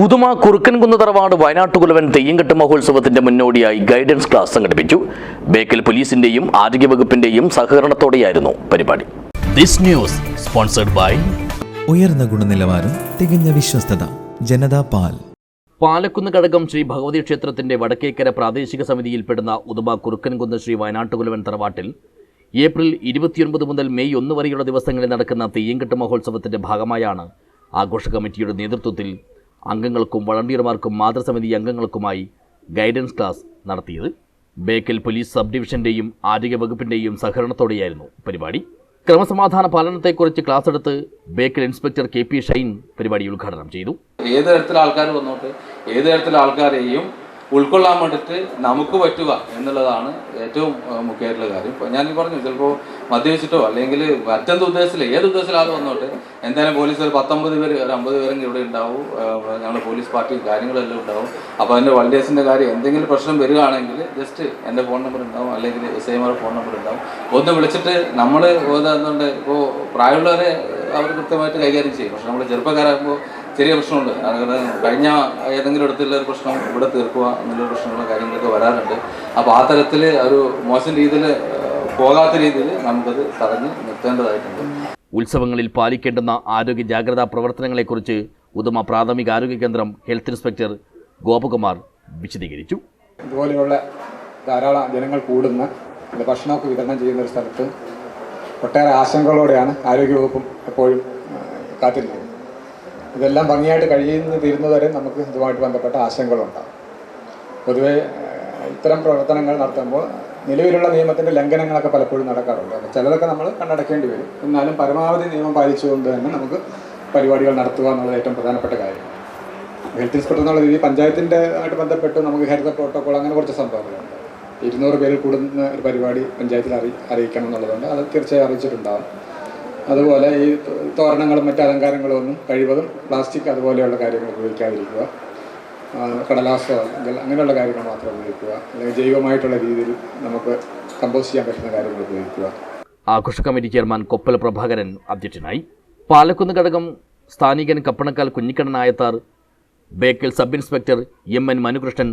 ഉദുമ കുറുക്കൻകുന്ന് തറവാട് വയനാട്ടുകുലവൻ തെയ്യംകെട്ട് മഹോത്സവത്തിന്റെ മുന്നോടിയായി ഗൈഡൻസ് ക്ലാസ് സംഘടിപ്പിച്ചു. ബേക്കൽ പോലീസിന്റെയും ആരോഗ്യവകുപ്പിന്റെയും സഹകരണത്തോടെയായിരുന്നു പരിപാടി. ദിസ് ന്യൂസ് സ്പോൺസർഡ് ബൈ ഉയർന്ന ഗുണനിലവാരം, തികഞ്ഞ വിശ്വസ്തത, ജനതാ പാൽ. പാലക്കുന്ന് കടകം ശ്രീ ഭഗവതി ക്ഷേത്രത്തിന്റെ വടക്കേക്കര പ്രാദേശിക സമിതിയിൽപ്പെടുന്ന ഉദുമ കുറുക്കൻകുന്ന് ശ്രീ വയനാട്ടുകുലവൻ തറവാട്ടിൽ ഏപ്രിൽ 29 മുതൽ മെയ് 1 വരെയുള്ള ദിവസങ്ങളിൽ നടക്കുന്ന തെയ്യംകെട്ട് മഹോത്സവത്തിന്റെ ഭാഗമായാണ് ആഘോഷ കമ്മിറ്റിയുടെ നേതൃത്വത്തിൽ അംഗങ്ങൾക്കും വളണ്ടിയർമാർക്കും മാതൃസമിതി അംഗങ്ങൾക്കുമായി ഗൈഡൻസ് ക്ലാസ് നടത്തിയത്. ബേക്കൽ പോലീസ് സബ് ഡിവിഷന്റെയും ആരോഗ്യവകുപ്പിന്റെയും സഹകരണത്തോടെയായിരുന്നു പരിപാടി. ക്രമസമാധാന പാലനത്തെക്കുറിച്ച് ക്ലാസ് എടുത്ത് ബേക്കൽ ഇൻസ്പെക്ടർ KP ഷൈൻ പരിപാടി ഉദ്ഘാടനം ചെയ്തു. ഏത് തരത്തിലുള്ള ആൾക്കാർ വന്നോട്ട് ഏത് തരത്തിലുള്ള ആൾക്കാരെയും ഉൾക്കൊള്ളാൻ വേണ്ടിയിട്ട് നമുക്ക് പറ്റുക എന്നുള്ളതാണ് ഏറ്റവും മുഖ്യമായിട്ടുള്ള കാര്യം. ഇപ്പോൾ ഞാൻ പറഞ്ഞു, ചിലപ്പോൾ മദ്യപിച്ചിട്ടോ അല്ലെങ്കിൽ മറ്റെന്ത് ഉദ്ദേശത്തിൽ ഏത് ഉദ്ദേശത്തിലാണ് വന്നോട്ട് എന്തായാലും പോലീസ് ഒരു 19 പേര് ഒരു 50 പേരെങ്കിലും ഇവിടെ ഉണ്ടാവും. ഞങ്ങളുടെ പോലീസ് പാർട്ടിയും കാര്യങ്ങളെല്ലാം ഉണ്ടാവും. അപ്പോൾ അതിൻ്റെ വളണ്ടിയേഴ്സിൻ്റെ കാര്യം എന്തെങ്കിലും പ്രശ്നം വരികയാണെങ്കിൽ ജസ്റ്റ് എൻ്റെ ഫോൺ നമ്പർ ഉണ്ടാവും, അല്ലെങ്കിൽ SIമാരുടെ ഫോൺ നമ്പർ ഉണ്ടാവും. ഒന്ന് വിളിച്ചിട്ട് നമ്മൾ എന്തുകൊണ്ട് ഇപ്പോൾ പ്രായമുള്ളവരെ അവർ കൃത്യമായിട്ട് കൈകാര്യം ചെയ്യും. പക്ഷെ നമ്മൾ ചെറുപ്പക്കാരാകുമ്പോൾ ചെറിയ പ്രശ്നമുണ്ട്. അതുകൊണ്ട് കഴിഞ്ഞ ഏതെങ്കിലും ഇടത്തുള്ള ഒരു പ്രശ്നം ഇവിടെ തീർക്കുക എന്നുള്ള പ്രശ്നങ്ങളും കാര്യങ്ങളൊക്കെ വരാറുണ്ട്. അപ്പോൾ ആ തരത്തിൽ ഒരു മോശം രീതിയിൽ പോകാത്ത രീതിയിൽ നമുക്കത് തടഞ്ഞ് നിർത്തേണ്ടതായിട്ടുണ്ട്. ഉത്സവങ്ങളിൽ പാലിക്കേണ്ടുന്ന ആരോഗ്യ ജാഗ്രതാ പ്രവർത്തനങ്ങളെക്കുറിച്ച് ഉദുമ പ്രാഥമിക ആരോഗ്യ കേന്ദ്രം ഹെൽത്ത് ഇൻസ്പെക്ടർ ഗോപകുമാർ വിശദീകരിച്ചു. ഇതുപോലെയുള്ള ധാരാളം ജനങ്ങൾ കൂടുന്ന ഭക്ഷണമൊക്കെ വിതരണം ചെയ്യുന്ന ഒരു സ്ഥലത്ത് ഒട്ടേറെ ആശങ്കകളോടെയാണ് ആരോഗ്യവകുപ്പും എപ്പോഴും കാത്തിരിക്കുന്നത്. ഇതെല്ലാം ഭംഗിയായിട്ട് തീരുന്നതുവരെ നമുക്ക് ഇതുമായിട്ട് ബന്ധപ്പെട്ട ആശങ്കകളുണ്ടാകും. പൊതുവെ ഇത്തരം പ്രവർത്തനങ്ങൾ നടത്തുമ്പോൾ നിലവിലുള്ള നിയമത്തിൻ്റെ ലംഘനങ്ങളൊക്കെ പലപ്പോഴും നടക്കാറുണ്ട്. ചിലതൊക്കെ നമ്മൾ കണ്ണടക്കേണ്ടി വരും. എന്നാലും പരമാവധി നിയമം പാലിച്ചുകൊണ്ട് തന്നെ നമുക്ക് പരിപാടികൾ നടത്തുക എന്നുള്ളത് ഏറ്റവും പ്രധാനപ്പെട്ട കാര്യം. ഹെൽത്ത് ഇൻസ്പെക്ടർ എന്നുള്ള രീതി പഞ്ചായത്തിൻ്റെ ആയിട്ട് ബന്ധപ്പെട്ട് നമുക്ക് ഹെൽത്ത് പ്രോട്ടോക്കോൾ അങ്ങനെ കുറച്ച് സംഭവങ്ങളുണ്ട്. 200 പേരിൽ കൂടുന്ന ഒരു പരിപാടി പഞ്ചായത്തിൽ അറിയിക്കണം എന്നുള്ളതുകൊണ്ട് അത് തീർച്ചയായും അറിയിച്ചിട്ടുണ്ടാകും. അതുപോലെ ഈ തോരണങ്ങളും മറ്റ് അലങ്കാരങ്ങളും ഒന്നും കഴിവതും പ്ലാസ്റ്റിക് അതുപോലെയുള്ള കാര്യങ്ങൾ ഉപയോഗിക്കാതിരിക്കുക. കടലാസോ അല്ലെങ്കിൽ അങ്ങനെയുള്ള കാര്യങ്ങൾ മാത്രം ഉപയോഗിക്കുക. അല്ലെങ്കിൽ ജൈവമായിട്ടുള്ള രീതിയിൽ നമുക്ക് കമ്പോസ്റ്റ് ചെയ്യാൻ പറ്റുന്ന കാര്യങ്ങൾ ഉപയോഗിക്കുക. ആഘോഷ കമ്മിറ്റി ചെയർമാൻ കൊപ്പൽ പ്രഭാകരൻ അധ്യക്ഷനായി. പാലക്കുന്ന് ഘടകം സ്ഥാനികൻ Kappanakkal Kunhikannan Ayathar, Bekal sub inspector MN Manukrishnan,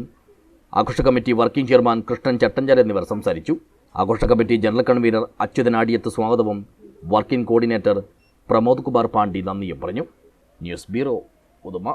ആഘോഷ committee working chairman Krishnan Chattanchal എന്നിവർ സംസാരിച്ചു. ആഘോഷ committee general convener Achuthan Adiyath സ്വാഗതവും വർക്കിംഗ് കോർഡിനേറ്റർ പ്രമോദ് കുമാർ പാണ്ഡി നന്ദിയും പറഞ്ഞു. News bureau, Uduma.